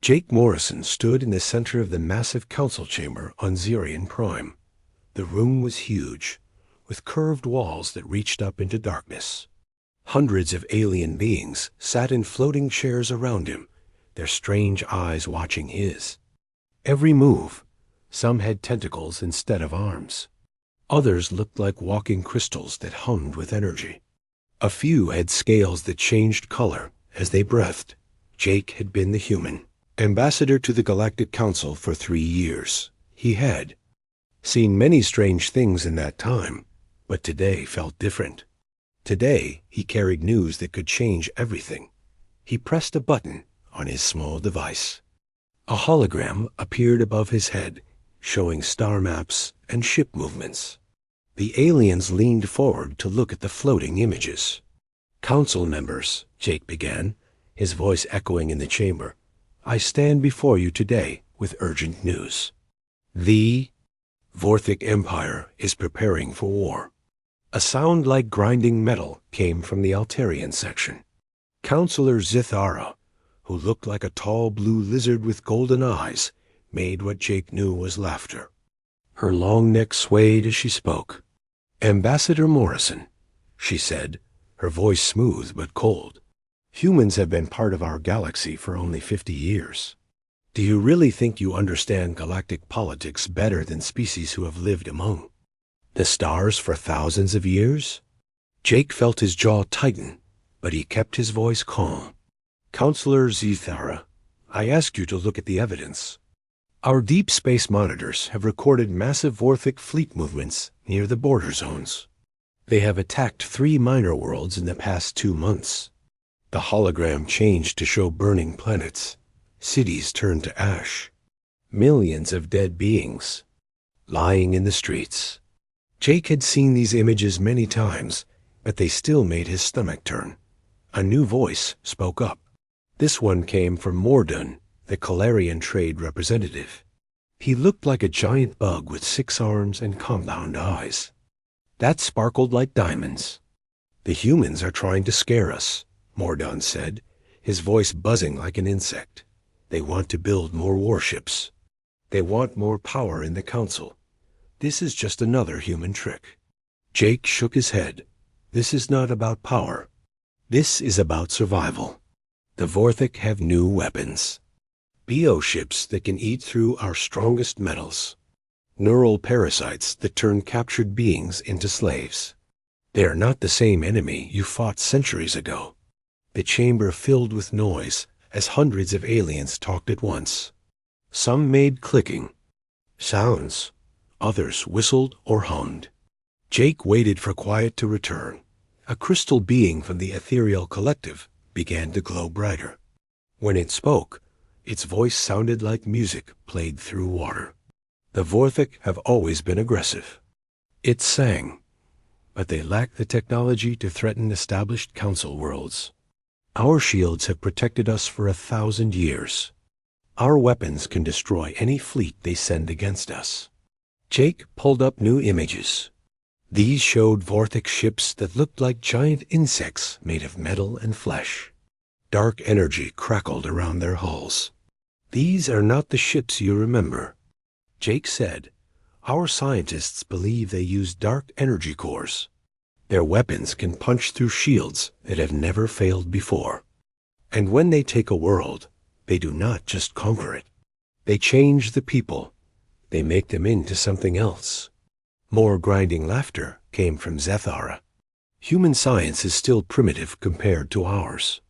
Jake Morrison stood in the center of the massive council chamber on Xerion Prime. The room was huge, with curved walls that reached up into darkness. Hundreds of alien beings sat in floating chairs around him, their strange eyes watching his. Every move, some had tentacles instead of arms. Others looked like walking crystals that hummed with energy. A few had scales that changed color as they breathed. Jake had been the human, ambassador to the Galactic Council for 3 years. He had seen many strange things in that time, but today felt different. Today, he carried news that could change everything. He pressed a button on his small device. A hologram appeared above his head, showing star maps and ship movements. The aliens leaned forward to look at the floating images. "Council members," Jake began, his voice echoing in the chamber, "I stand before you today with urgent news. The Vorthic Empire is preparing for war." A sound like grinding metal came from the Altarian section. Counselor Zithara, who looked like a tall blue lizard with golden eyes, made what Jake knew was laughter. Her long neck swayed as she spoke. "Ambassador Morrison," she said, her voice smooth but cold. "Humans have been part of our galaxy for only 50 years. Do you really think you understand galactic politics better than species who have lived among the stars for thousands of years?" Jake felt his jaw tighten, but he kept his voice calm. "Counselor Zithara, I ask you to look at the evidence. Our deep space monitors have recorded massive Vorthic fleet movements near the border zones. They have attacked 3 minor worlds in the past 2 months. The hologram changed to show burning planets. Cities turned to ash. Millions of dead beings lying in the streets." Jake had seen these images many times, but they still made his stomach turn. A new voice spoke up. This one came from Mordun, the Calarian trade representative. He looked like a giant bug with 6 arms and compound eyes that sparkled like diamonds. "The humans are trying to scare us," Mordun said, his voice buzzing like an insect. "They want to build more warships. They want more power in the council. This is just another human trick." Jake shook his head. "This is not about power. This is about survival. The Vorthic have new weapons. Bioships that can eat through our strongest metals. Neural parasites that turn captured beings into slaves. They are not the same enemy you fought centuries ago." The chamber filled with noise as hundreds of aliens talked at once. Some made clicking sounds. Others whistled or hummed. Jake waited for quiet to return. A crystal being from the ethereal collective began to glow brighter. When it spoke, its voice sounded like music played through water. "The Vorthic have always been aggressive." It sang, "but they lack the technology to threaten established council worlds. Our shields have protected us for 1,000 years. Our weapons can destroy any fleet they send against us." Jake pulled up new images. These showed Vorthic ships that looked like giant insects made of metal and flesh. Dark energy crackled around their hulls. "These are not the ships you remember," Jake said. "Our scientists believe they use dark energy cores. Their weapons can punch through shields that have never failed before. And when they take a world, they do not just conquer it. They change the people. They make them into something else." More grinding laughter came from Zethara. "Human science is still primitive compared to ours.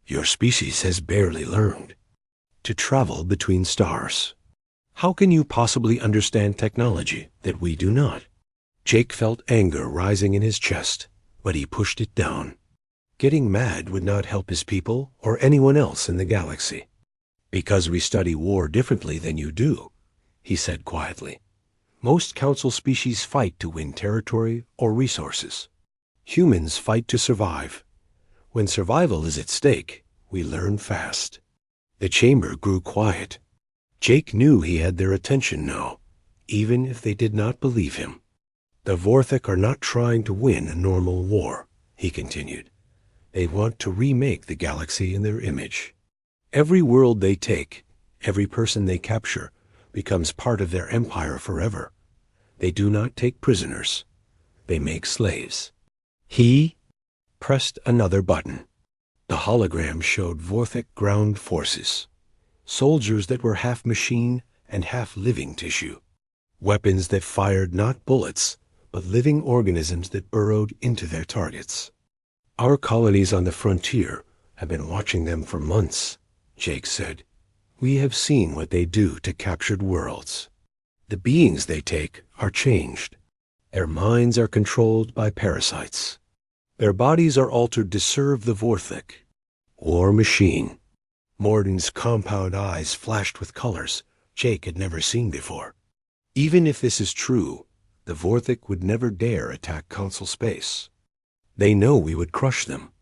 Your species has barely learned to travel between stars. How can you possibly understand technology that we do not?" Jake felt anger rising in his chest, but he pushed it down. Getting mad would not help his people or anyone else in the galaxy. "Because we study war differently than you do," he said quietly. "Most council species fight to win territory or resources. Humans fight to survive. When survival is at stake, we learn fast." The chamber grew quiet. Jake knew he had their attention now, even if they did not believe him. "The Vorthic are not trying to win a normal war," he continued. "They want to remake the galaxy in their image. Every world they take, Every person they capture becomes part of their empire forever. They do not take prisoners. They make slaves. He pressed another button. The hologram showed Vorthic ground forces, soldiers that were half machine and half living tissue, weapons that fired not bullets, but living organisms that burrowed into their targets. Our colonies on the frontier have been watching them for months, Jake said. We have seen what they do to captured worlds. The beings they take are changed. Their minds are controlled by parasites. Their bodies are altered to serve the Vorthic. War machine. Morden's compound eyes flashed with colors Jake had never seen before. Even if this is true, the Vorthic would never dare attack Council space. They know we would crush them.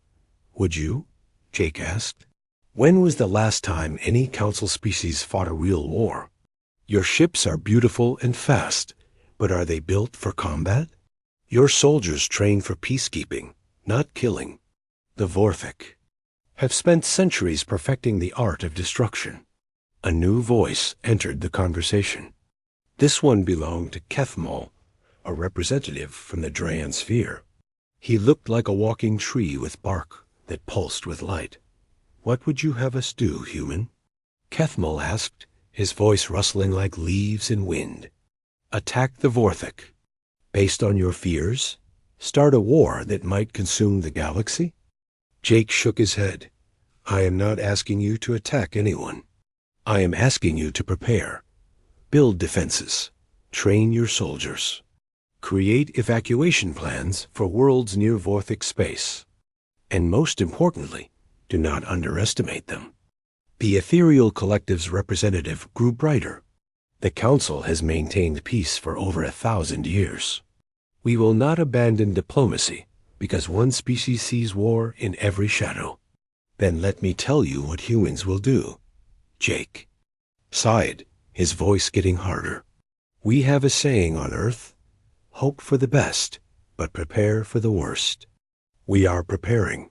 Would you? Jake asked. When was the last time any Council species fought a real war? Your ships are beautiful and fast, but are they built for combat? Your soldiers train for peacekeeping, not killing. The Vorthic have spent centuries perfecting the art of destruction. A new voice entered the conversation. This one belonged to Kethmol, a representative from the Drayan sphere. He looked like a walking tree with bark that pulsed with light. What would you have us do, human? Kethmol asked, his voice rustling like leaves in wind. Attack the Vorthic. Based on your fears? Start a war that might consume the galaxy? Jake shook his head. I am not asking you to attack anyone. I am asking you to prepare. Build defenses. Train your soldiers. Create evacuation plans for worlds near Vorthic space. And most importantly, do not underestimate them. The Ethereal Collective's representative grew brighter. The Council has maintained peace for over 1,000 years. We will not abandon diplomacy because one species sees war in every shadow. Then let me tell you what humans will do. Jake sighed, his voice getting harder. We have a saying on Earth: hope for the best, but prepare for the worst. We are preparing.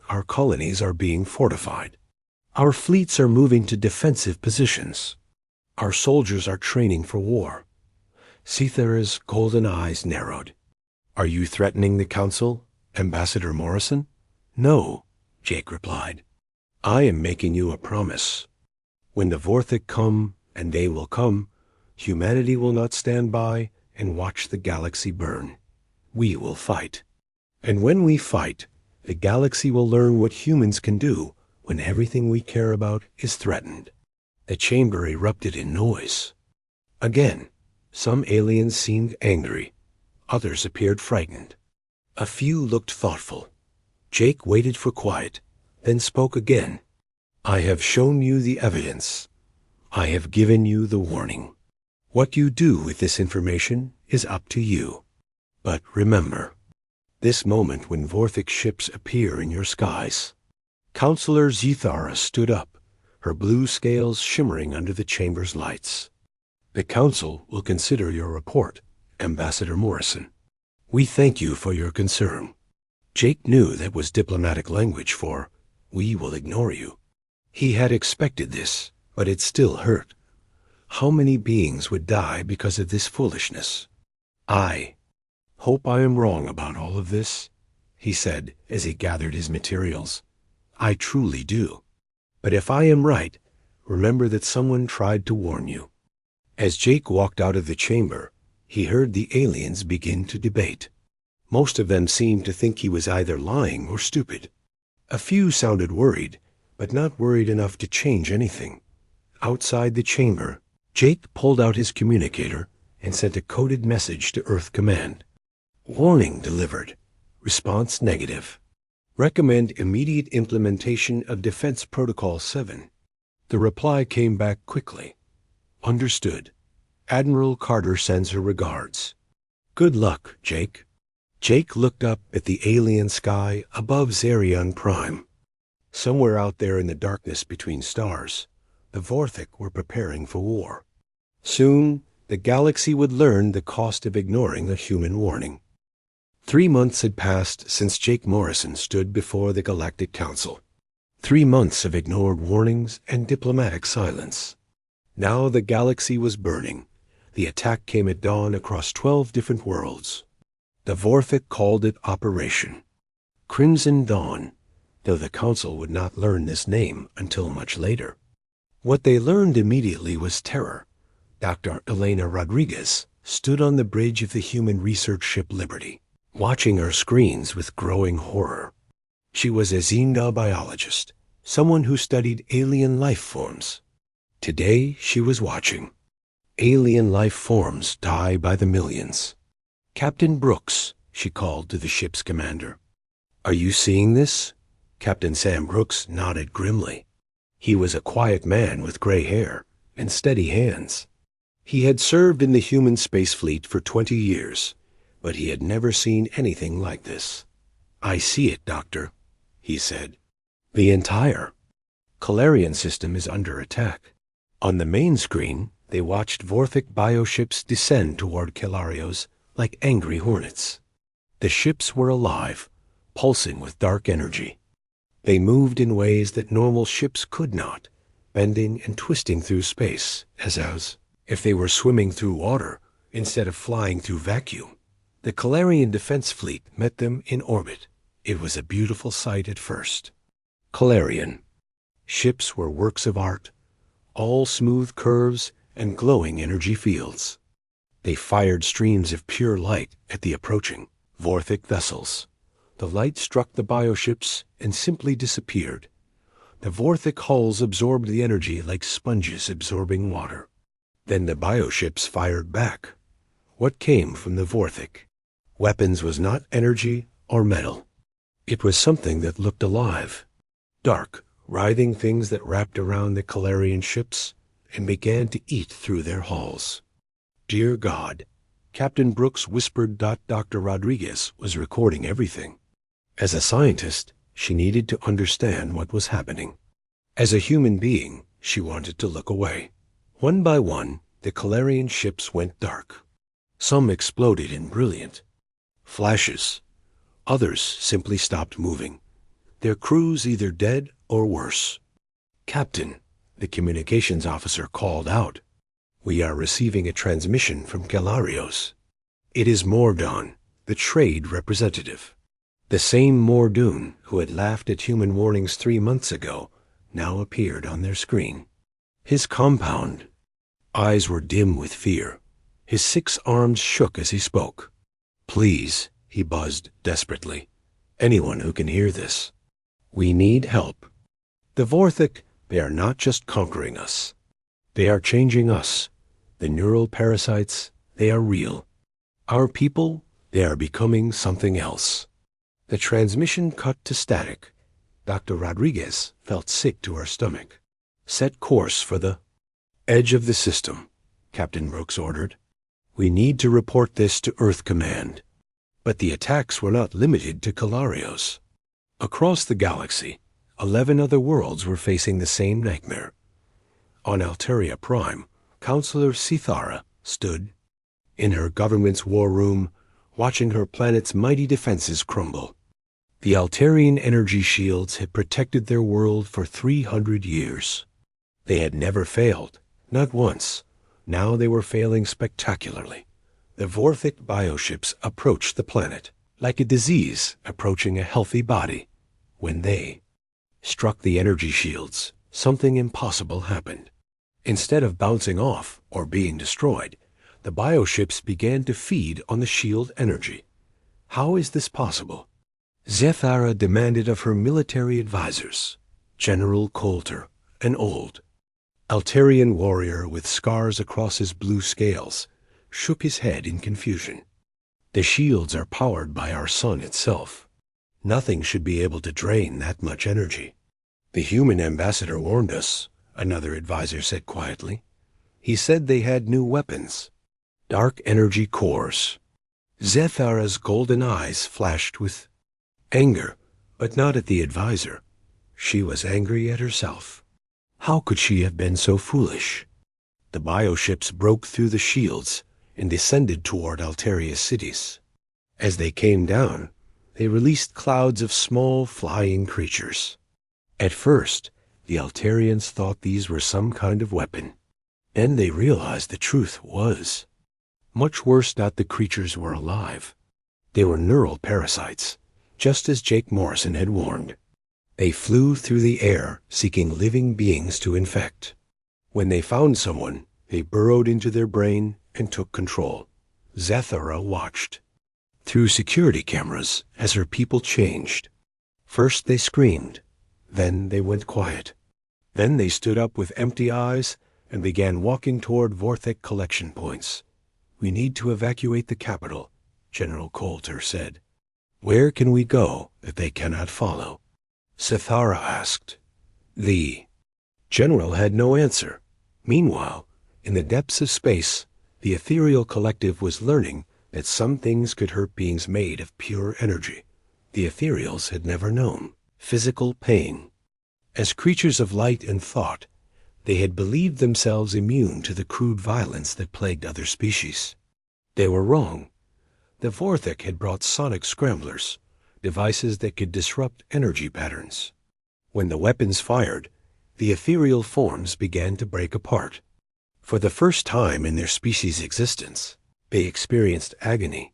Our colonies are being fortified. Our fleets are moving to defensive positions. Our soldiers are training for war. Cethera's golden eyes narrowed. Are you threatening the Council, Ambassador Morrison? No, Jake replied. I am making you a promise. When the Vorthic come, and they will come, humanity will not stand by and watch the galaxy burn. We will fight. And when we fight, the galaxy will learn what humans can do when everything we care about is threatened. The chamber erupted in noise. Again, some aliens seemed angry. Others appeared frightened. A few looked thoughtful. Jake waited for quiet, then spoke again. I have shown you the evidence. I have given you the warning. What you do with this information is up to you. But remember, this moment when Vorthic ships appear in your skies. Counselor Zethara stood up, her blue scales shimmering under the chamber's lights. The Council will consider your report, Ambassador Morrison. We thank you for your concern. Jake knew that was diplomatic language for, we will ignore you. He had expected this, but it still hurt. How many beings would die because of this foolishness? I hope I am wrong about all of this, he said as he gathered his materials. I truly do. But if I am right, remember that someone tried to warn you. As Jake walked out of the chamber, he heard the aliens begin to debate. Most of them seemed to think he was either lying or stupid. A few sounded worried, but not worried enough to change anything. Outside the chamber, Jake pulled out his communicator and sent a coded message to Earth Command. Warning delivered. Response negative. Recommend immediate implementation of Defense Protocol 7. The reply came back quickly. Understood. Admiral Carter sends her regards. Good luck, Jake. Jake looked up at the alien sky above Zerion Prime. Somewhere out there in the darkness between stars, the Vorthic were preparing for war. Soon, the galaxy would learn the cost of ignoring a human warning. 3 months had passed since Jake Morrison stood before the Galactic Council. 3 months of ignored warnings and diplomatic silence. Now the galaxy was burning. The attack came at dawn across 12 different worlds. The Vorthic called it Operation Crimson Dawn, though the Council would not learn this name until much later. What they learned immediately was terror. Dr. Elena Rodriguez stood on the bridge of the human research ship Liberty, watching her screens with growing horror. She was a Zinga biologist, someone who studied alien life forms. Today she was watching alien life forms die by the millions. "Captain Brooks," she called to the ship's commander. "Are you seeing this?" Captain Sam Brooks nodded grimly. He was a quiet man with gray hair and steady hands. He had served in the human space fleet for 20 years, but he had never seen anything like this. "I see it, Doctor," he said. "The entire Calarian system is under attack." On the main screen, they watched Vorthic bioships descend toward Calarios like angry hornets. The ships were alive, pulsing with dark energy. They moved in ways that normal ships could not, bending and twisting through space, as if they were swimming through water instead of flying through vacuum. The Calarian defense fleet met them in orbit. It was a beautiful sight at first. Calarian ships were works of art, all smooth curves and glowing energy fields. They fired streams of pure light at the approaching Vorthic vessels. The light struck the bioships and simply disappeared. The Vorthic hulls absorbed the energy like sponges absorbing water. Then the bioships fired back. What came from the Vorthic weapons was not energy or metal. It was something that looked alive. Dark, writhing things that wrapped around the Calarian ships and began to eat through their hulls. "Dear God," Captain Brooks whispered. Dr. Rodriguez was recording everything. As a scientist, she needed to understand what was happening. As a human being, she wanted to look away. One by one, the Calarian ships went dark. Some exploded in brilliant flashes. Others simply stopped moving, their crews either dead or worse. "Captain," the communications officer called out, "we are receiving a transmission from Galarios. It is Mordon, the trade representative." The same Mordoon who had laughed at human warnings 3 months ago now appeared on their screen. His compound eyes were dim with fear. His 6 arms shook as he spoke. "Please," he buzzed desperately, "anyone who can hear this. We need help. The Vorthic, they are not just conquering us. They are changing us. The neural parasites, they are real. Our people, they are becoming something else." The transmission cut to static. Dr. Rodriguez felt sick to her stomach. "Set course for the edge of the system," Captain Brooks ordered. "We need to report this to Earth Command." But the attacks were not limited to Calarios. Across the galaxy, 11 other worlds were facing the same nightmare. On Alteria Prime, Counselor Cithara stood in her government's war room, watching her planet's mighty defenses crumble. The Alterian energy shields had protected their world for 300 years. They had never failed, not once. Now they were failing spectacularly. The Vorthic bioships approached the planet, like a disease approaching a healthy body. When they struck the energy shields, something impossible happened. Instead of bouncing off or being destroyed, the bioships began to feed on the shield energy. How is this possible? Zethara demanded of her military advisors. General Coulter, an old Alterian warrior with scars across his blue scales, shook his head in confusion. "The shields are powered by our sun itself. Nothing should be able to drain that much energy." "The human ambassador warned us," another advisor said quietly. "He said they had new weapons. Dark energy cores." Zethara's golden eyes flashed with anger, but not at the advisor. She was angry at herself. How could she have been so foolish? The bioships broke through the shields and descended toward Alteria's cities. As they came down, they released clouds of small flying creatures. At first, the Alterians thought these were some kind of weapon. And they realized the truth was much worse that the creatures were alive. They were neural parasites, just as Jake Morrison had warned. They flew through the air, seeking living beings to infect. When they found someone, they burrowed into their brain and took control. Zathara watched through security cameras as her people changed. First they screamed, then they went quiet. Then they stood up with empty eyes and began walking toward Vorthek collection points. "We need to evacuate the capital," General Coulter said. "Where can we go that they cannot follow?" Zathara asked. The general had no answer. Meanwhile, in the depths of space, the ethereal collective was learning that some things could hurt beings made of pure energy. The ethereals had never known physical pain. As creatures of light and thought, they had believed themselves immune to the crude violence that plagued other species. They were wrong. The Vorthek had brought sonic scramblers, devices that could disrupt energy patterns. When the weapons fired, the ethereal forms began to break apart. For the first time in their species' existence, they experienced agony.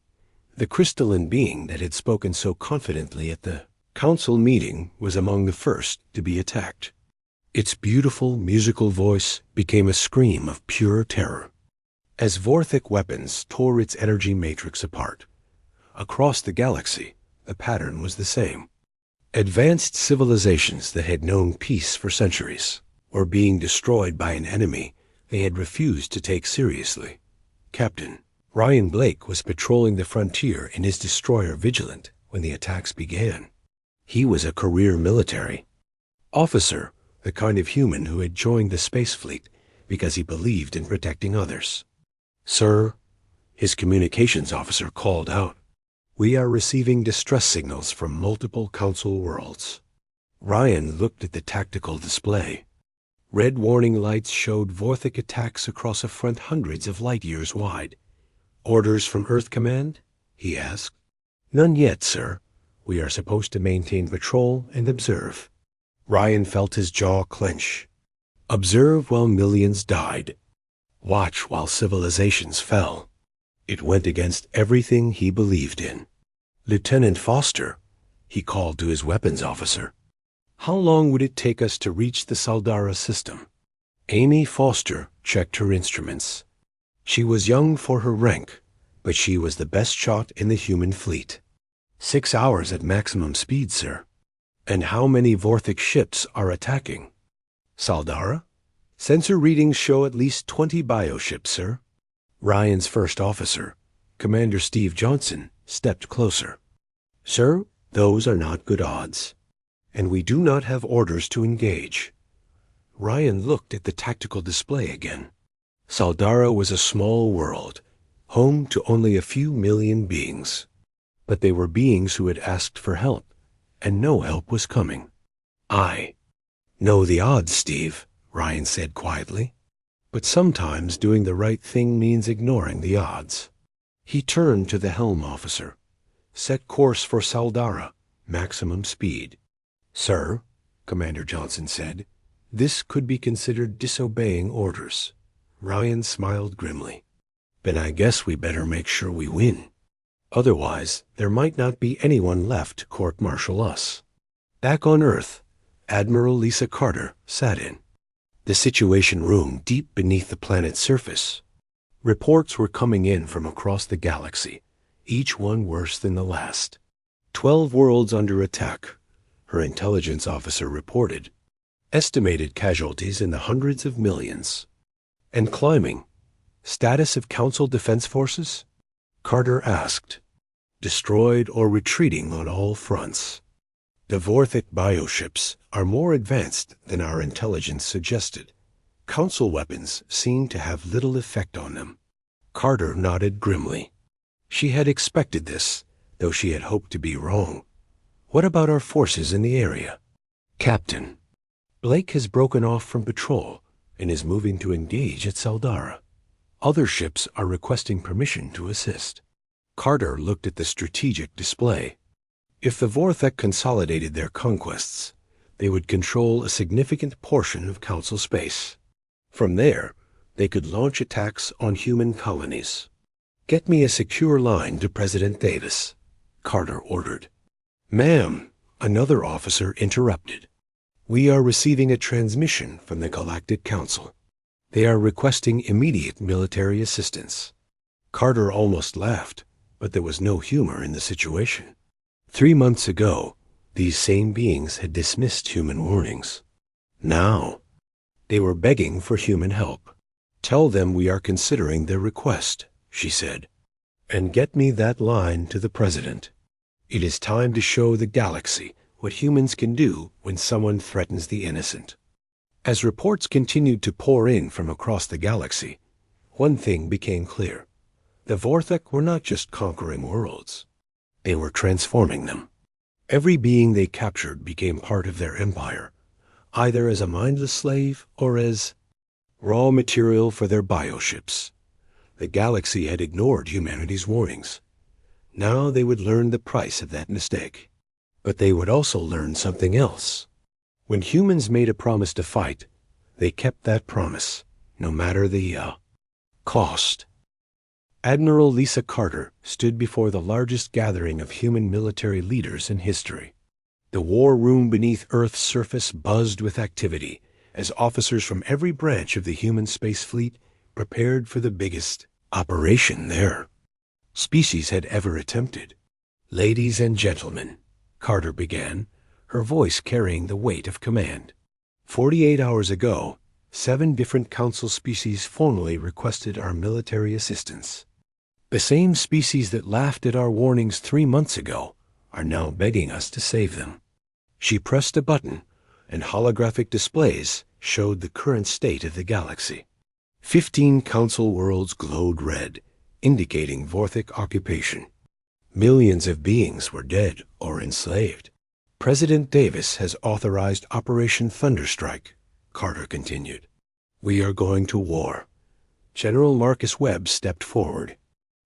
The crystalline being that had spoken so confidently at the council meeting was among the first to be attacked. Its beautiful musical voice became a scream of pure terror. As Vorthek weapons tore its energy matrix apart, across the galaxy, the pattern was the same. Advanced civilizations that had known peace for centuries were being destroyed by an enemy they had refused to take seriously. Captain Ryan Blake was patrolling the frontier in his destroyer Vigilant when the attacks began. He was a career military officer, the kind of human who had joined the space fleet because he believed in protecting others. "Sir," his communications officer called out, "we are receiving distress signals from multiple council worlds." Ryan looked at the tactical display. Red warning lights showed Vorthek attacks across a front hundreds of light years wide. "Orders from Earth Command?" he asked. "None yet, sir. We are supposed to maintain patrol and observe." Ryan felt his jaw clench. Observe while millions died. Watch while civilizations fell. It went against everything he believed in. "Lieutenant Foster," he called to his weapons officer, "how long would it take us to reach the Saldara system?" Amy Foster checked her instruments. She was young for her rank, but she was the best shot in the human fleet. 6 hours at maximum speed, sir." "And how many Vorthek ships are attacking?" "Saldara? Sensor readings show at least 20 bioships, sir." Ryan's first officer, Commander Steve Johnson, stepped closer. "Sir, those are not good odds, and we do not have orders to engage." Ryan looked at the tactical display again. Saldara was a small world, home to only a few million beings. But they were beings who had asked for help, and no help was coming. "I know the odds, Steve," Ryan said quietly. "But sometimes doing the right thing means ignoring the odds." He turned to the helm officer. "Set course for Saldara, maximum speed." "Sir," Commander Johnson said, "this could be considered disobeying orders." Ryan smiled grimly. "Then I guess we better make sure we win. Otherwise, there might not be anyone left to court-martial us." Back on Earth, Admiral Lisa Carter sat in the Situation Room deep beneath the planet's surface. Reports were coming in from across the galaxy, each one worse than the last. 12 worlds under attack, her intelligence officer reported. Estimated casualties in the hundreds of millions. And climbing. Status of Council Defense Forces? Carter asked. "Destroyed or retreating on all fronts. The Vorthek bioships are more advanced than our intelligence suggested. Council weapons seem to have little effect on them." Carter nodded grimly. She had expected this, though she had hoped to be wrong. "What about our forces in the area?" "Captain, Blake has broken off from patrol and is moving to engage at Saldara. Other ships are requesting permission to assist." Carter looked at the strategic display. If the Vorthek consolidated their conquests, they would control a significant portion of Council space. From there, They could launch attacks on human colonies. "Get me a secure line to President Davis," Carter ordered. "Ma'am," another officer interrupted. "We are receiving a transmission from the Galactic Council. They are requesting immediate military assistance." Carter almost laughed, but there was no humor in the situation. 3 months ago, these same beings had dismissed human warnings. Now, they were begging for human help. "Tell them we are considering their request," she said, "and get me that line to the president. It is time to show the galaxy what humans can do when someone threatens the innocent." As reports continued to pour in from across the galaxy, one thing became clear. The Vorthok were not just conquering worlds. They were transforming them. Every being they captured became part of their empire, either as a mindless slave or as raw material for their bioships. The galaxy had ignored humanity's warnings. Now they would learn the price of that mistake. But they would also learn something else. When humans made a promise to fight, they kept that promise, no matter the cost. Admiral Lisa Carter stood before the largest gathering of human military leaders in history. The war room beneath Earth's surface buzzed with activity as officers from every branch of the human space fleet prepared for the biggest operation their species had ever attempted. "Ladies and gentlemen," Carter began, her voice carrying the weight of command. 48 hours ago, 7 different council species formally requested our military assistance. The same species that laughed at our warnings 3 months ago are now begging us to save them. She pressed a button, and holographic displays showed the current state of the galaxy. 15 council worlds glowed red, indicating Vorthok occupation. Millions of beings were dead or enslaved. "President Davis has authorized Operation Thunderstrike," Carter continued. "We are going to war." General Marcus Webb stepped forward.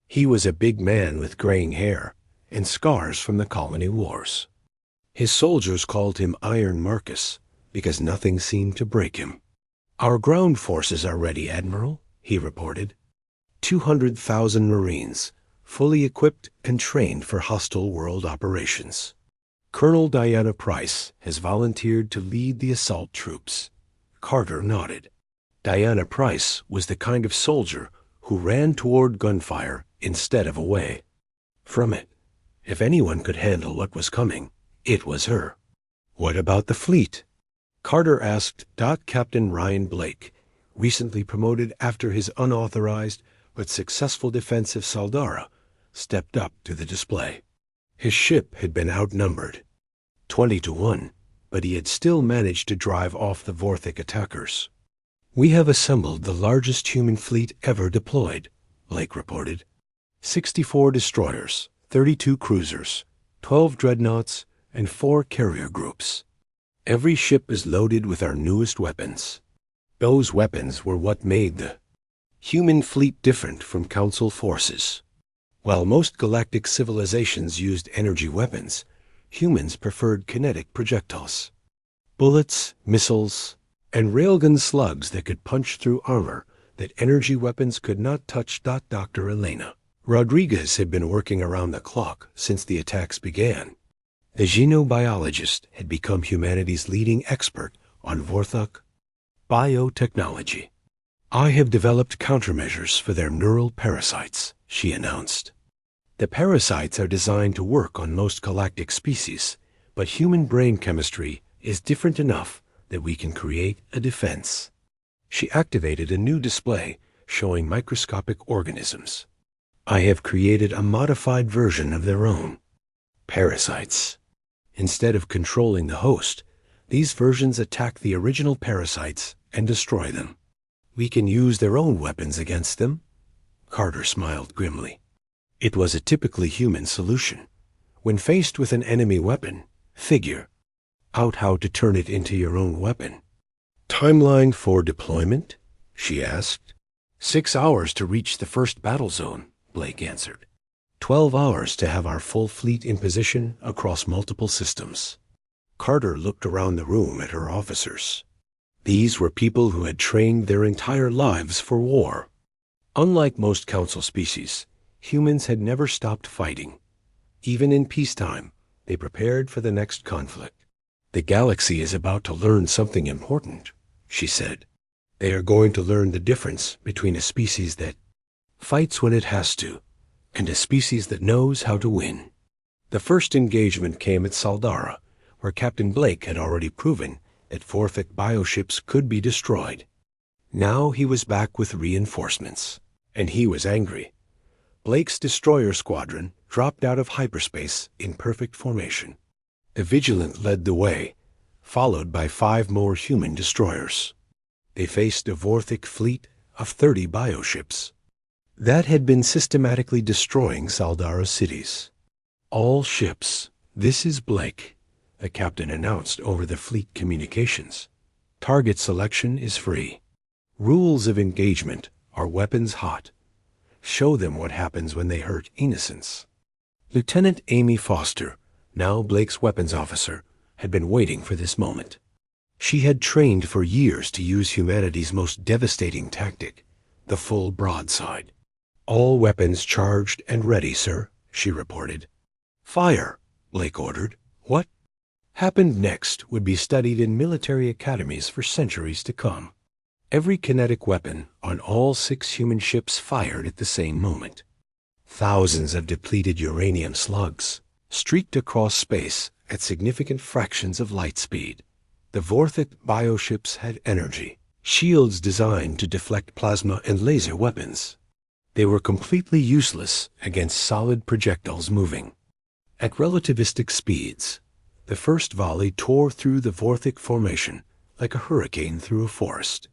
He was a big man with graying hair and scars from the colony wars. His soldiers called him Iron Marcus because nothing seemed to break him. "Our ground forces are ready, Admiral," he reported. 200,000 Marines, fully equipped and trained for hostile world operations. Colonel Diana Price has volunteered to lead the assault troops. Carter nodded. Diana Price was the kind of soldier who ran toward gunfire instead of away from it. If anyone could handle what was coming, it was her. "What about the fleet?" Carter asked. Captain Ryan Blake, recently promoted after his unauthorized but successful defense of Saldara, stepped up to the display. His ship had been outnumbered 20-1, but he had still managed to drive off the Vorthok attackers. "We have assembled the largest human fleet ever deployed," Blake reported. 64 destroyers, 32 cruisers, 12 dreadnoughts, and 4 carrier groups. Every ship is loaded with our newest weapons. Those weapons were what made the human fleet different from Council forces. While most galactic civilizations used energy weapons, humans preferred kinetic projectiles. Bullets, missiles, and railgun slugs that could punch through armor that energy weapons could not touch. Dr. Elena Rodriguez had been working around the clock since the attacks began. The xenobiologist had become humanity's leading expert on Vorthok biotechnology. "I have developed countermeasures for their neural parasites," she announced. "The parasites are designed to work on most galactic species, but human brain chemistry is different enough that we can create a defense." She activated a new display showing microscopic organisms. "I have created a modified version of their own parasites. Instead of controlling the host, these versions attack the original parasites and destroy them. We can use their own weapons against them." Carter smiled grimly. It was a typically human solution. When faced with an enemy weapon, figure out how to turn it into your own weapon. "Timeline for deployment?" she asked. 6 hours to reach the first battle zone," Blake answered. 12 hours to have our full fleet in position across multiple systems. Carter looked around the room at her officers. These were people who had trained their entire lives for war. Unlike most council species, humans had never stopped fighting. Even in peacetime, they prepared for the next conflict. "The galaxy is about to learn something important," she said. "They are going to learn the difference between a species that fights when it has to, and a species that knows how to win." The first engagement came at Saldara, where Captain Blake had already proven that Vorthic bioships could be destroyed. Now he was back with reinforcements, and he was angry. Blake's destroyer squadron dropped out of hyperspace in perfect formation. The Vigilant led the way, followed by 5 more human destroyers. They faced a Vorthic fleet of 30 bioships that had been systematically destroying Saldara's cities. "All ships, this is Blake," the captain announced over the fleet communications. "Target selection is free. Rules of engagement are weapons hot. Show them what happens when they hurt innocents." Lieutenant Amy Foster, now Blake's weapons officer, had been waiting for this moment. She had trained for years to use humanity's most devastating tactic, the full broadside. "All weapons charged and ready, sir," she reported. "Fire," Blake ordered. What happened next would be studied in military academies for centuries to come. Every kinetic weapon on all 6 human ships fired at the same moment. Thousands of depleted uranium slugs streaked across space at significant fractions of light speed. The Vorthic bioships had energy, shields designed to deflect plasma and laser weapons. They were completely useless against solid projectiles moving at relativistic speeds. The first volley tore through the Vorthic formation like a hurricane through a forest.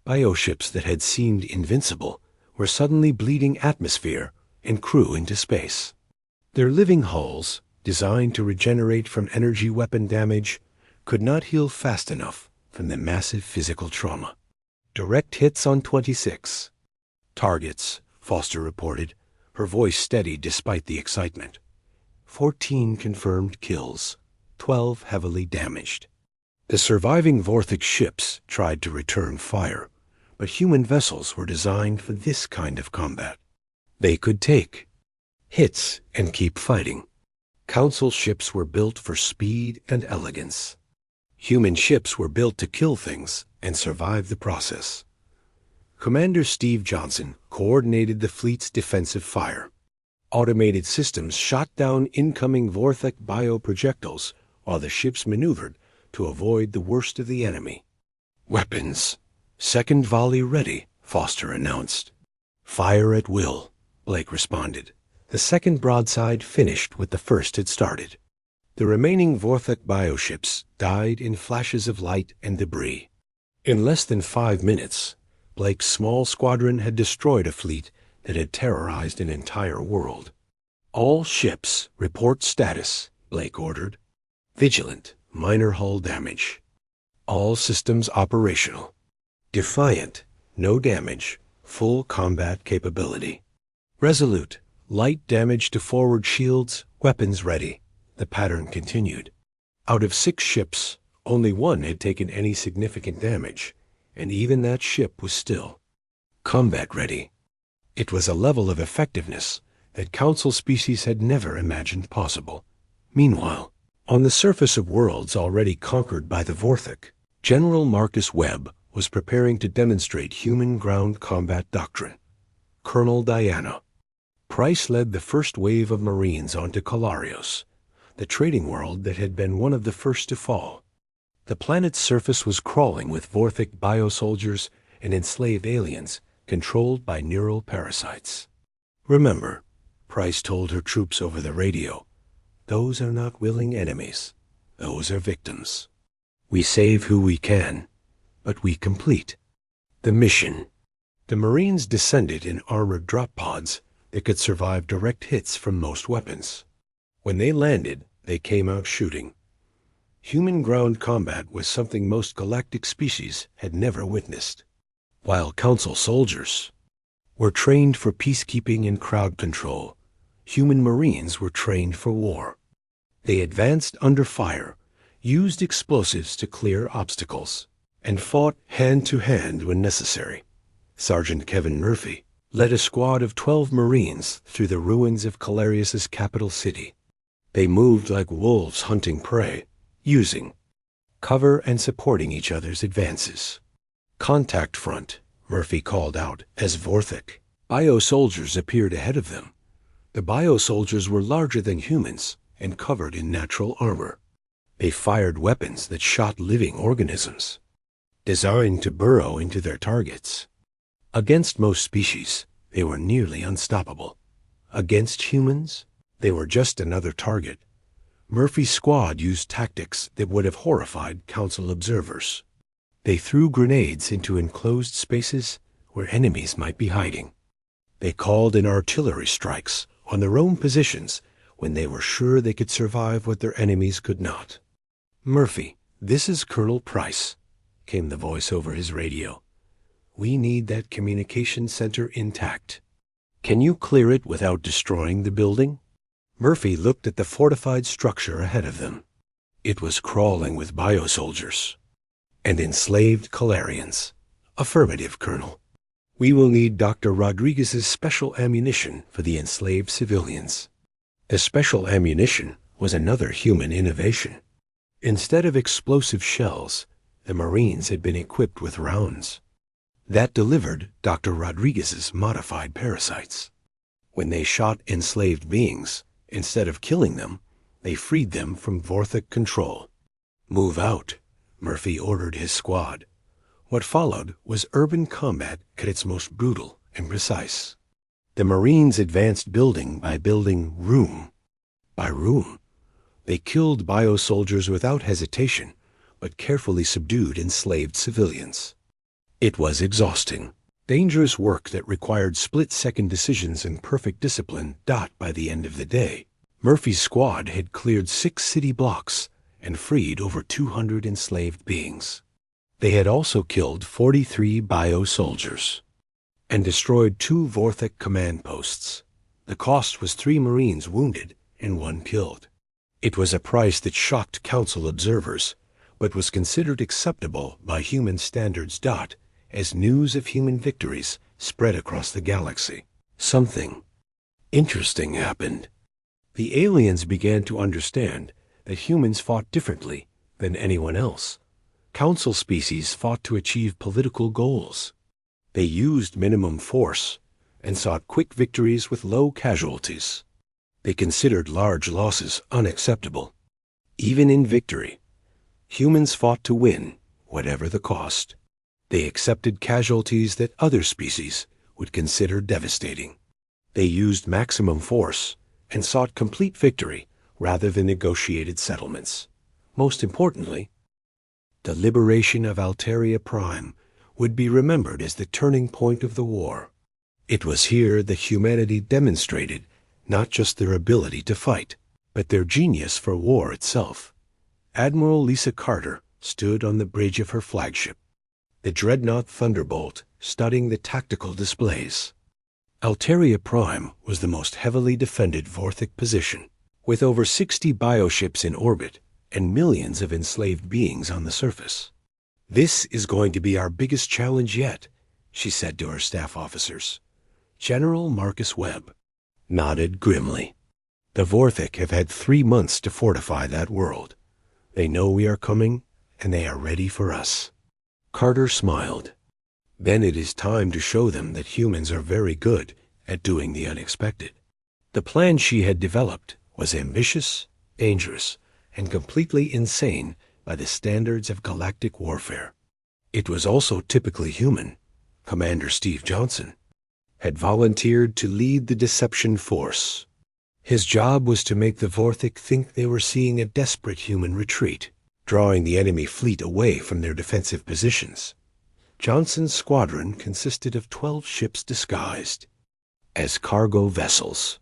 Bioships that had seemed invincible were suddenly bleeding atmosphere and crew into space. Their living hulls, designed to regenerate from energy weapon damage, could not heal fast enough from the massive physical trauma. Direct hits on 26 targets, Foster reported, her voice steady despite the excitement. 14 confirmed kills, 12 heavily damaged. The surviving Vorthic ships tried to return fire, but human vessels were designed for this kind of combat. They could take hits and keep fighting. Council ships were built for speed and elegance. Human ships were built to kill things and survive the process. Commander Steve Johnson coordinated the fleet's defensive fire. Automated systems shot down incoming Vorthic bioprojectiles while the ships maneuvered to avoid the worst of the enemy. "Weapons. Second volley ready," Foster announced. "Fire at will," Blake responded. The second broadside finished what the first had started. The remaining Vorthic bioships died in flashes of light and debris. In less than 5 minutes, Blake's small squadron had destroyed a fleet that had terrorized an entire world. "All ships report status," Blake ordered. "Vigilant, minor hull damage. All systems operational. Defiant, no damage, full combat capability. Resolute, light damage to forward shields, weapons ready." The pattern continued. Out of 6 ships, only 1 had taken any significant damage, and even that ship was still combat ready. It was a level of effectiveness that Council species had never imagined possible. Meanwhile, on the surface of worlds already conquered by the Vorthic, General Marcus Webb was preparing to demonstrate human ground combat doctrine. Colonel Diana Price led the first wave of Marines onto Kalarios, the trading world that had been one of the first to fall. The planet's surface was crawling with Vorthic biosoldiers and enslaved aliens controlled by neural parasites. "Remember," Price told her troops over the radio, "those are not willing enemies. Those are victims. We save who we can, but we complete the mission." The Marines descended in armored drop pods that could survive direct hits from most weapons. When they landed, they came out shooting. Human ground combat was something most galactic species had never witnessed. While Council soldiers were trained for peacekeeping and crowd control, human Marines were trained for war. They advanced under fire, used explosives to clear obstacles, and fought hand to hand when necessary. Sergeant Kevin Murphy led a squad of 12 Marines through the ruins of Calarius's capital city. They moved like wolves hunting prey, using cover and supporting each other's advances. Contact front, Murphy called out as Vorthik bio-soldiers appeared ahead of them. The bio-soldiers were larger than humans and covered in natural armor. They fired weapons that shot living organisms, designed to burrow into their targets. Against most species, they were nearly unstoppable. Against humans, they were just another target. Murphy's squad used tactics that would have horrified Council observers. They threw grenades into enclosed spaces where enemies might be hiding. They called in artillery strikes on their own positions when they were sure they could survive what their enemies could not. "Murphy, this is Colonel Price," came the voice over his radio. "We need that communication center intact. Can you clear it without destroying the building?" Murphy looked at the fortified structure ahead of them. It was crawling with bio-soldiers and enslaved Calarians. "Affirmative, Colonel. We will need Dr. Rodriguez's special ammunition for the enslaved civilians." The special ammunition was another human innovation. Instead of explosive shells, the Marines had been equipped with rounds that delivered Dr. Rodriguez's modified parasites. When they shot enslaved beings, instead of killing them, they freed them from Vorthik control. "Move out," Murphy ordered his squad. What followed was urban combat at its most brutal and precise. The Marines advanced building by building, room by room. They killed bio-soldiers without hesitation, but carefully subdued enslaved civilians. It was exhausting, dangerous work that required split-second decisions and perfect discipline. By the end of the day, Murphy's squad had cleared 6 city blocks and freed over 200 enslaved beings. They had also killed 43 bio-soldiers and destroyed 2 Vorthik command posts. The cost was 3 Marines wounded and 1 killed. It was a price that shocked Council observers, but was considered acceptable by human standards. As news of human victories spread across the galaxy, something interesting happened. The aliens began to understand that humans fought differently than anyone else. Council species fought to achieve political goals. They used minimum force and sought quick victories with low casualties. They considered large losses unacceptable. Even in victory, humans fought to win, whatever the cost. They accepted casualties that other species would consider devastating. They used maximum force and sought complete victory rather than negotiated settlements. Most importantly, the liberation of Alteria Prime would be remembered as the turning point of the war. It was here that humanity demonstrated not just their ability to fight, but their genius for war itself. Admiral Lisa Carter stood on the bridge of her flagship, the dreadnought Thunderbolt studying the tactical displays. Alteria Prime was the most heavily defended Vorthik position, with over 60 bioships in orbit and millions of enslaved beings on the surface. "This is going to be our biggest challenge yet," she said to her staff officers. General Marcus Webb nodded grimly. "The Vorthik have had 3 months to fortify that world. They know we are coming, and they are ready for us." Carter smiled. "Then it is time to show them that humans are very good at doing the unexpected." The plan she had developed was ambitious, dangerous, and completely insane by the standards of galactic warfare. It was also typically human. Commander Steve Johnson had volunteered to lead the deception force. His job was to make the Vorthik think they were seeing a desperate human retreat, drawing the enemy fleet away from their defensive positions. Johnson's squadron consisted of 12 ships disguised as cargo vessels.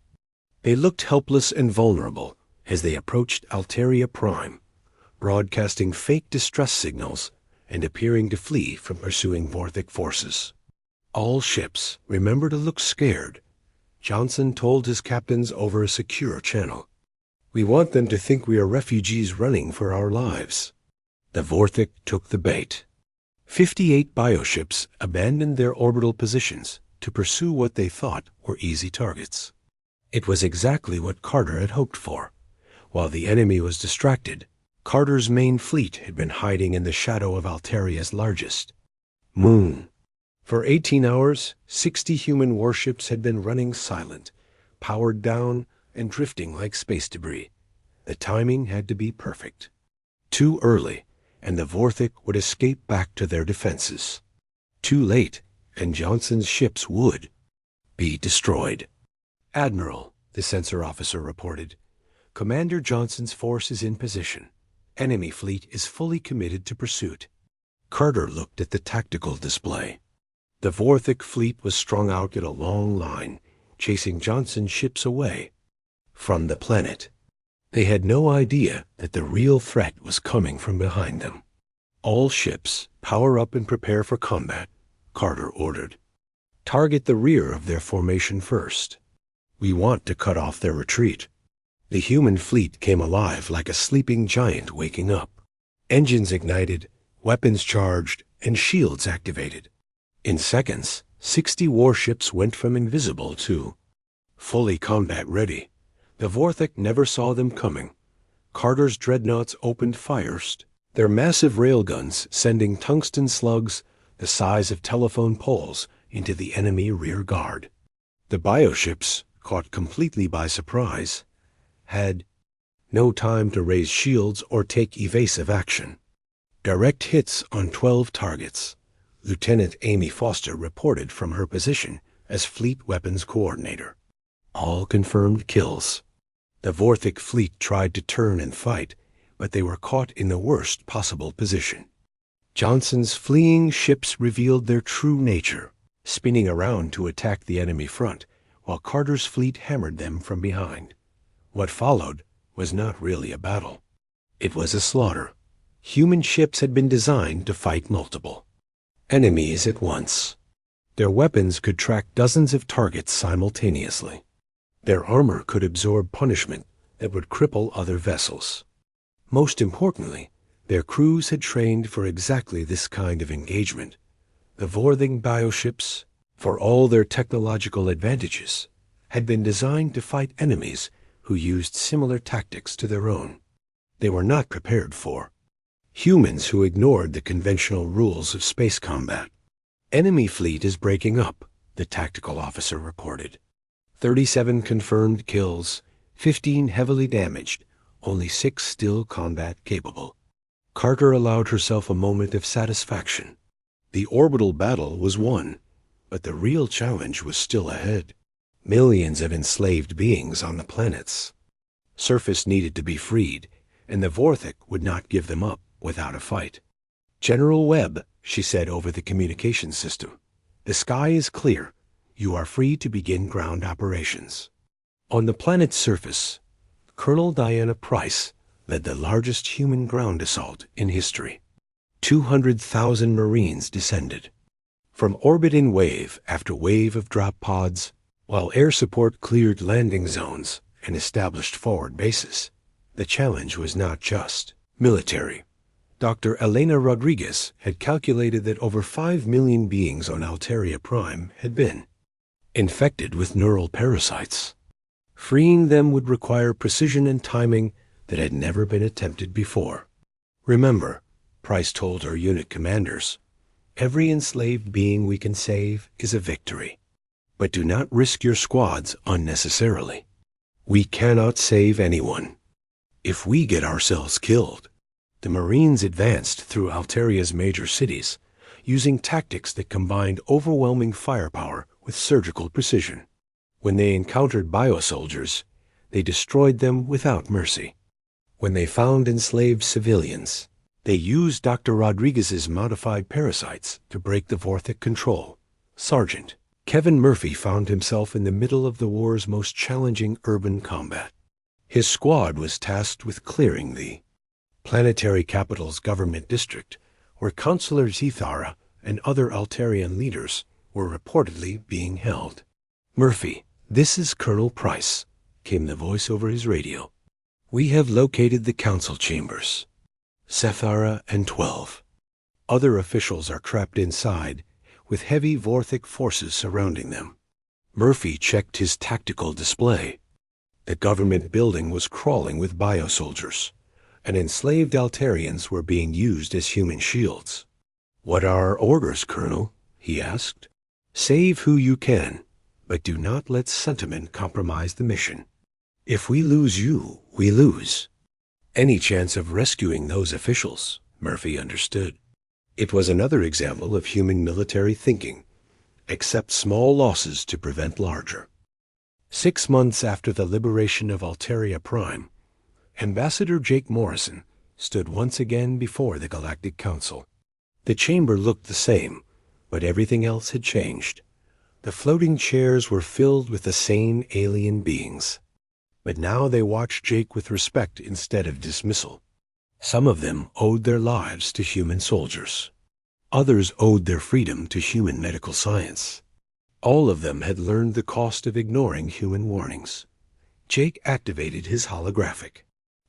They looked helpless and vulnerable as they approached Alteria Prime, broadcasting fake distress signals and appearing to flee from pursuing Vorthik forces. "All ships, remember to look scared," Johnson told his captains over a secure channel. "We want them to think we are refugees running for our lives." The Vorthik took the bait. 58 bioships abandoned their orbital positions to pursue what they thought were easy targets. It was exactly what Carter had hoped for. While the enemy was distracted, Carter's main fleet had been hiding in the shadow of Alteria's largest moon. For 18 hours, 60 human warships had been running silent, powered down and drifting like space debris. The timing had to be perfect. Too early, and the Vorthik would escape back to their defenses. Too late, and Johnson's ships would be destroyed. "Admiral," the sensor officer reported, "Commander Johnson's force is in position. Enemy fleet is fully committed to pursuit." Carter looked at the tactical display. The Vorthik fleet was strung out in a long line, chasing Johnson's ships away from the planet. They had no idea that the real threat was coming from behind them. "All ships, power up and prepare for combat," Carter ordered. "Target the rear of their formation first. We want to cut off their retreat." The human fleet came alive like a sleeping giant waking up. Engines ignited, weapons charged, and shields activated. In seconds, 60 warships went from invisible to fully combat ready. The Vorthik never saw them coming. Carter's dreadnoughts opened fires, their massive railguns sending tungsten slugs the size of telephone poles into the enemy rear guard. The bioships, caught completely by surprise, had no time to raise shields or take evasive action. Direct hits on 12 targets. Lieutenant Amy Foster reported from her position as Fleet Weapons Coordinator. All confirmed kills. The Vorthik fleet tried to turn and fight, but they were caught in the worst possible position. Johnson's fleeing ships revealed their true nature, spinning around to attack the enemy front, while Carter's fleet hammered them from behind. What followed was not really a battle. It was a slaughter. Human ships had been designed to fight multiple enemies at once. Their weapons could track dozens of targets simultaneously. Their armor could absorb punishment that would cripple other vessels. Most importantly, their crews had trained for exactly this kind of engagement. The Vorthing bioships, for all their technological advantages, had been designed to fight enemies who used similar tactics to their own. They were not prepared for humans who ignored the conventional rules of space combat. "Enemy fleet is breaking up," the tactical officer reported. 37 confirmed kills, 15 heavily damaged, only 6 still combat capable. Carter allowed herself a moment of satisfaction. The orbital battle was won, but the real challenge was still ahead. Millions of enslaved beings on the planets. Surface needed to be freed, and the Vorthik would not give them up without a fight. "General Webb," she said over the communication system, "the sky is clear. You are free to begin ground operations." On the planet's surface, Colonel Diana Price led the largest human ground assault in history. 200,000 Marines descended. From orbit in wave after wave of drop pods, while air support cleared landing zones and established forward bases, the challenge was not just military. Dr. Elena Rodriguez had calculated that over 5 million beings on Alteria Prime had been infected with neural parasites. Freeing them would require precision and timing that had never been attempted before. "Remember," Price told her unit commanders, "every enslaved being we can save is a victory. But do not risk your squads unnecessarily. We cannot save anyone if we get ourselves killed." The Marines advanced through Alteria's major cities, using tactics that combined overwhelming firepower with surgical precision. When they encountered biosoldiers, they destroyed them without mercy. When they found enslaved civilians, they used Dr. Rodriguez's modified parasites to break the Vorthik control. Sergeant Kevin Murphy found himself in the middle of the war's most challenging urban combat. His squad was tasked with clearing the planetary capital's government district, where Councilor Zethara and other Alterian leaders were reportedly being held. "Murphy, this is Colonel Price," came the voice over his radio. "We have located the council chambers. Zethara and 12 Other officials are trapped inside, with heavy Vorthic forces surrounding them. Murphy checked his tactical display. The government building was crawling with biosoldiers, and enslaved Altarians were being used as human shields. "What are our orders, Colonel?" he asked. "Save who you can, but do not let sentiment compromise the mission. If we lose you, we lose." Any chance of rescuing those officials, Murphy understood. It was another example of human military thinking. Accept small losses to prevent larger. 6 months after the liberation of Altaria Prime, Ambassador Jake Morrison stood once again before the Galactic Council. The chamber looked the same, but everything else had changed. The floating chairs were filled with the sane alien beings. But now they watched Jake with respect instead of dismissal. Some of them owed their lives to human soldiers. Others owed their freedom to human medical science. All of them had learned the cost of ignoring human warnings. Jake activated his holographic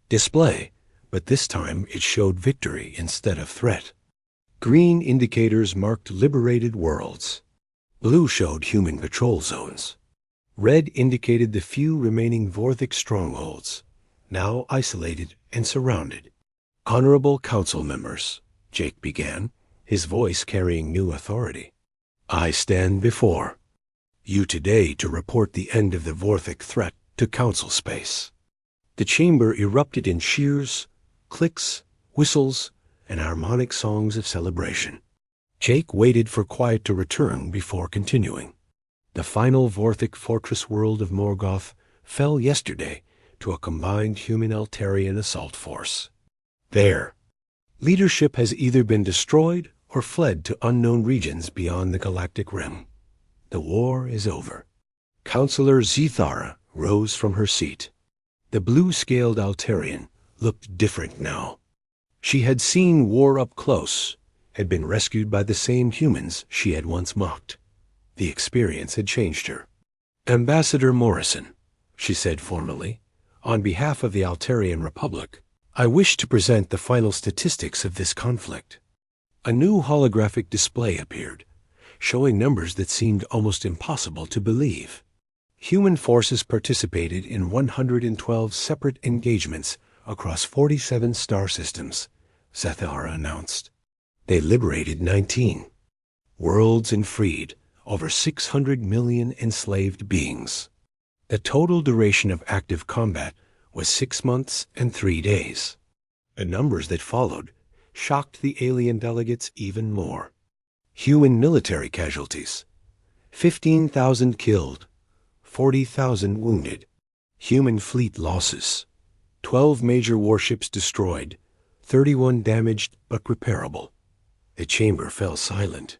display, but this time it showed victory instead of threat. Green indicators marked liberated worlds. Blue showed human patrol zones. Red indicated the few remaining Vorthic strongholds, now isolated and surrounded. "Honorable Council members," Jake began, his voice carrying new authority. "I stand before you today to report the end of the Vorthic threat to Council space." The chamber erupted in cheers, clicks, whistles, and harmonic songs of celebration. Jake waited for quiet to return before continuing. The final Vorthic fortress world of Morgoth fell yesterday to a combined human-Altarian assault force. There, leadership has either been destroyed or fled to unknown regions beyond the Galactic Rim. The war is over. Counselor Zethara rose from her seat. The blue-scaled Altarian looked different now. She had seen war up close, had been rescued by the same humans she had once mocked. The experience had changed her. "Ambassador Morrison," she said formally, "on behalf of the Altarian Republic, I wish to present the final statistics of this conflict." A new holographic display appeared, showing numbers that seemed almost impossible to believe. Human forces participated in 112 separate engagements across 47 star systems, Zethara announced. They liberated 19 worlds and freed over 600 million enslaved beings. The total duration of active combat was 6 months and 3 days. The numbers that followed shocked the alien delegates even more. Human military casualties: 15,000 killed, 40,000 wounded. Human fleet losses: 12 major warships destroyed, 31 damaged but repairable. The chamber fell silent.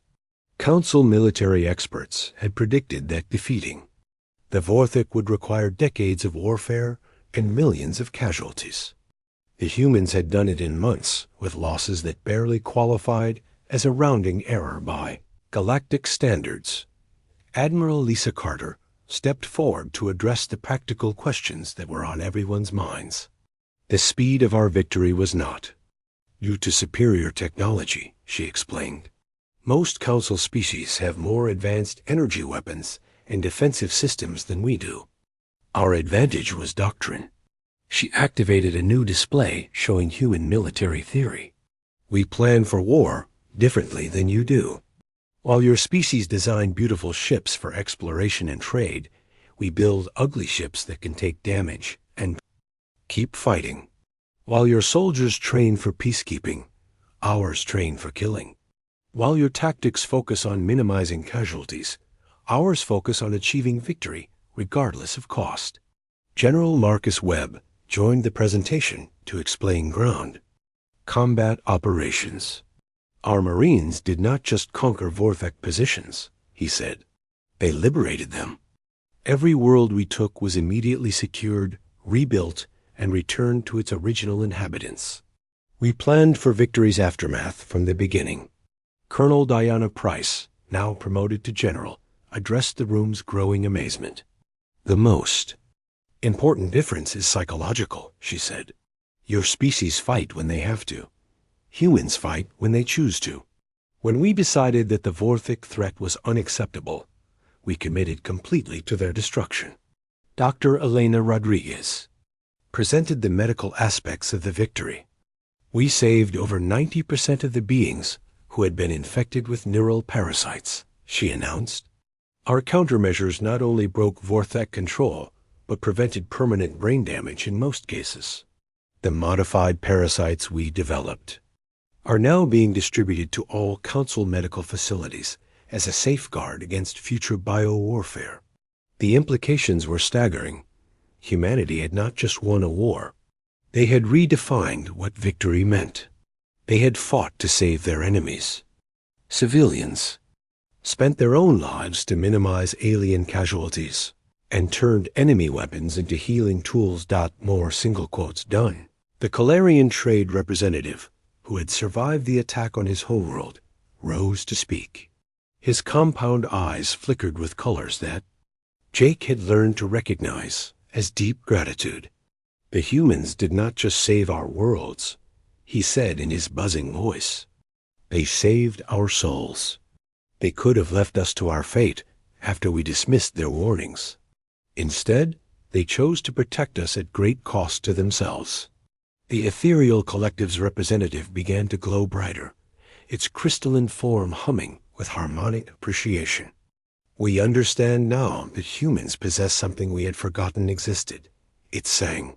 Council military experts had predicted that defeating the Vorthic would require decades of warfare and millions of casualties. The humans had done it in months, with losses that barely qualified as a rounding error by galactic standards. Admiral Lisa Carter stepped forward to address the practical questions that were on everyone's minds. The speed of our victory was not due to superior technology, she explained. Most Council species have more advanced energy weapons and defensive systems than we do. Our advantage was doctrine. She activated a new display showing human military theory. "We plan for war differently than you do. While your species design beautiful ships for exploration and trade, we build ugly ships that can take damage and keep fighting. While your soldiers train for peacekeeping, ours train for killing. While your tactics focus on minimizing casualties, ours focus on achieving victory regardless of cost." General Marcus Webb joined the presentation to explain ground combat operations. "Our Marines did not just conquer Vorthic positions," he said. "They liberated them. Every world we took was immediately secured, rebuilt, and returned to its original inhabitants. We planned for victory's aftermath from the beginning." Colonel Diana Price, now promoted to general, addressed the room's growing amazement. "The most important difference is psychological," she said. "Your species fight when they have to. Humans fight when they choose to. When we decided that the Vorthik threat was unacceptable, we committed completely to their destruction. Dr. Elena Rodriguez presented the medical aspects of the victory. We saved over 90% of the beings who had been infected with neural parasites, she announced. Our countermeasures not only broke Vorthek control, but prevented permanent brain damage in most cases. The modified parasites we developed are now being distributed to all Council medical facilities as a safeguard against future biowarfare. The implications were staggering. Humanity had not just won a war. They had redefined what victory meant. They had fought to save their enemies. Civilians spent their own lives to minimize alien casualties and turned enemy weapons into healing tools. More single quotes done. The Calarian trade representative, who had survived the attack on his homeworld, rose to speak. His compound eyes flickered with colors that Jake had learned to recognize as deep gratitude. The humans did not just save our worlds, he said in his buzzing voice. They saved our souls. They could have left us to our fate after we dismissed their warnings. Instead, they chose to protect us at great cost to themselves. The ethereal collective's representative began to glow brighter, its crystalline form humming with harmonic appreciation. We understand now that humans possess something we had forgotten existed, it sang.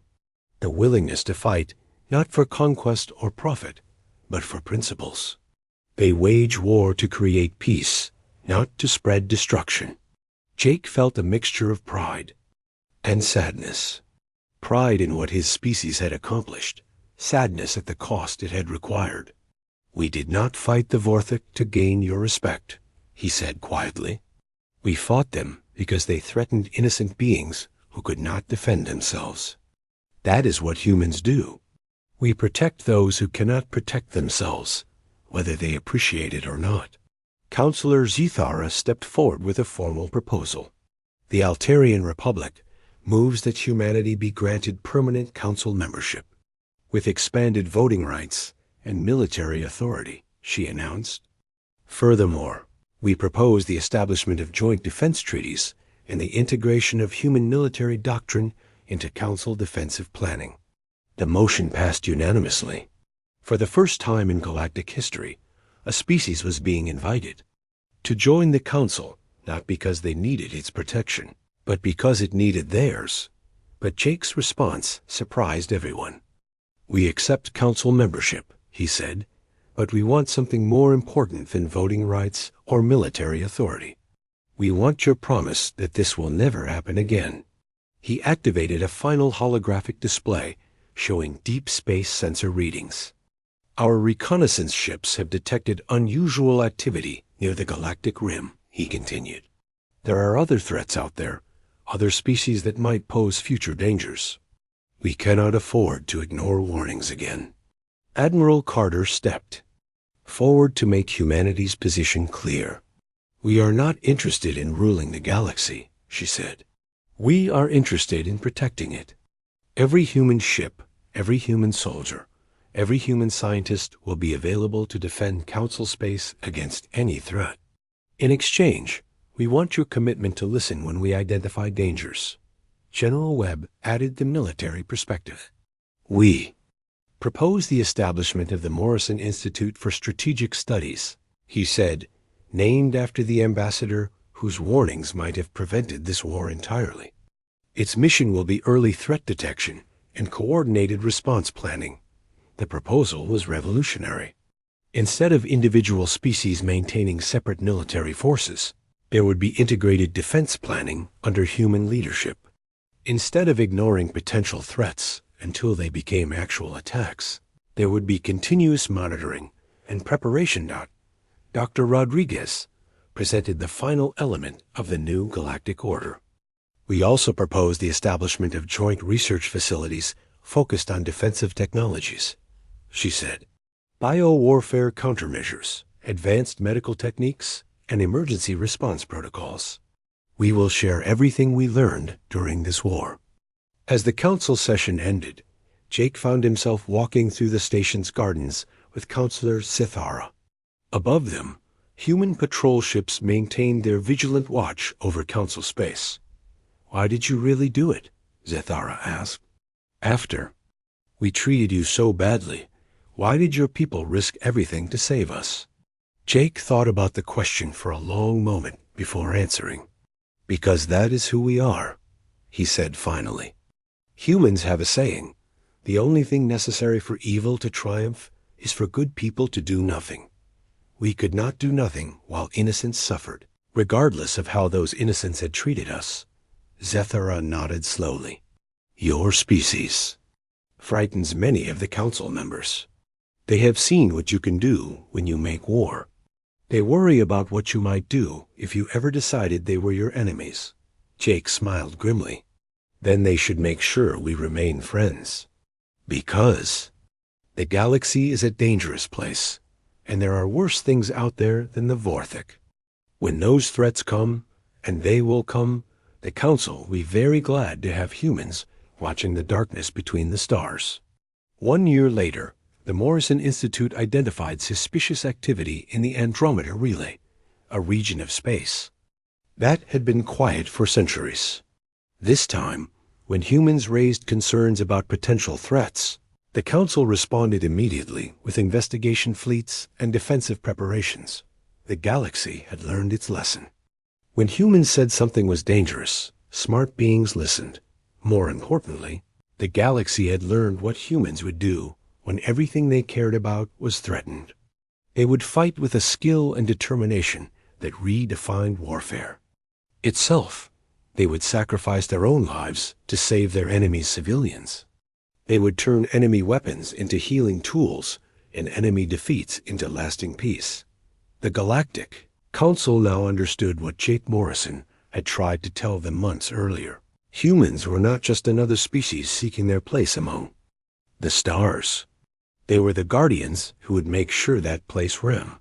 The willingness to fight, not for conquest or profit, but for principles. They wage war to create peace, not to spread destruction. Jake felt a mixture of pride and sadness. Pride in what his species had accomplished, sadness at the cost it had required. We did not fight the Vorthik to gain your respect, he said quietly. We fought them because they threatened innocent beings who could not defend themselves. That is what humans do. We protect those who cannot protect themselves, whether they appreciate it or not. Counselor Zithara stepped forward with a formal proposal. The Altarian Republic moves that humanity be granted permanent council membership, with expanded voting rights and military authority, she announced. Furthermore, we propose the establishment of joint defense treaties and the integration of human military doctrine into council defensive planning. The motion passed unanimously. For the first time in galactic history, a species was being invited to join the council, not because they needed its protection, but because it needed theirs. But Jake's response surprised everyone. We accept council membership, he said, but we want something more important than voting rights or military authority. We want your promise that this will never happen again. He activated a final holographic display showing deep space sensor readings. Our reconnaissance ships have detected unusual activity near the galactic rim, he continued. There are other threats out there, other species that might pose future dangers. We cannot afford to ignore warnings again. Admiral Carter stepped forward to make humanity's position clear. We are not interested in ruling the galaxy, she said. We are interested in protecting it. Every human ship, every human soldier, every human scientist will be available to defend council space against any threat. In exchange, we want your commitment to listen when we identify dangers. General Webb added the military perspective. We propose the establishment of the Morrison Institute for Strategic Studies, he said, named after the ambassador whose warnings might have prevented this war entirely. Its mission will be early threat detection and coordinated response planning. The proposal was revolutionary. Instead of individual species maintaining separate military forces, there would be integrated defense planning under human leadership. Instead of ignoring potential threats until they became actual attacks, there would be continuous monitoring and preparation. Dr. Rodriguez presented the final element of the new galactic order. We also proposed the establishment of joint research facilities focused on defensive technologies, she said. Biowarfare countermeasures, advanced medical techniques, and emergency response protocols. We will share everything we learned during this war. As the council session ended, Jake found himself walking through the station's gardens with Counselor Zithara. Above them, human patrol ships maintained their vigilant watch over Council space. "Why did you really do it?" Zethara asked. "After we treated you so badly, why did your people risk everything to save us?" Jake thought about the question for a long moment before answering. "Because that is who we are," he said finally. "Humans have a saying, the only thing necessary for evil to triumph is for good people to do nothing. We could not do nothing while innocents suffered, regardless of how those innocents had treated us." Zethara nodded slowly. "Your species frightens many of the council members. They have seen what you can do when you make war. They worry about what you might do if you ever decided they were your enemies." Jake smiled grimly. "Then they should make sure we remain friends. Because the galaxy is a dangerous place, and there are worse things out there than the Vorthik. When those threats come, and they will come, the Council will be very glad to have humans watching the darkness between the stars." 1 year later, the Morrison Institute identified suspicious activity in the Andromeda Relay, a region of space that had been quiet for centuries. This time, when humans raised concerns about potential threats, the Council responded immediately with investigation fleets and defensive preparations. The galaxy had learned its lesson. When humans said something was dangerous, smart beings listened. More importantly, the galaxy had learned what humans would do when everything they cared about was threatened. They would fight with a skill and determination that redefined warfare itself. They would sacrifice their own lives to save their enemies' civilians. They would turn enemy weapons into healing tools and enemy defeats into lasting peace. The Galactic Council now understood what Jake Morrison had tried to tell them months earlier. Humans were not just another species seeking their place among the stars. They were the guardians who would make sure that place rim.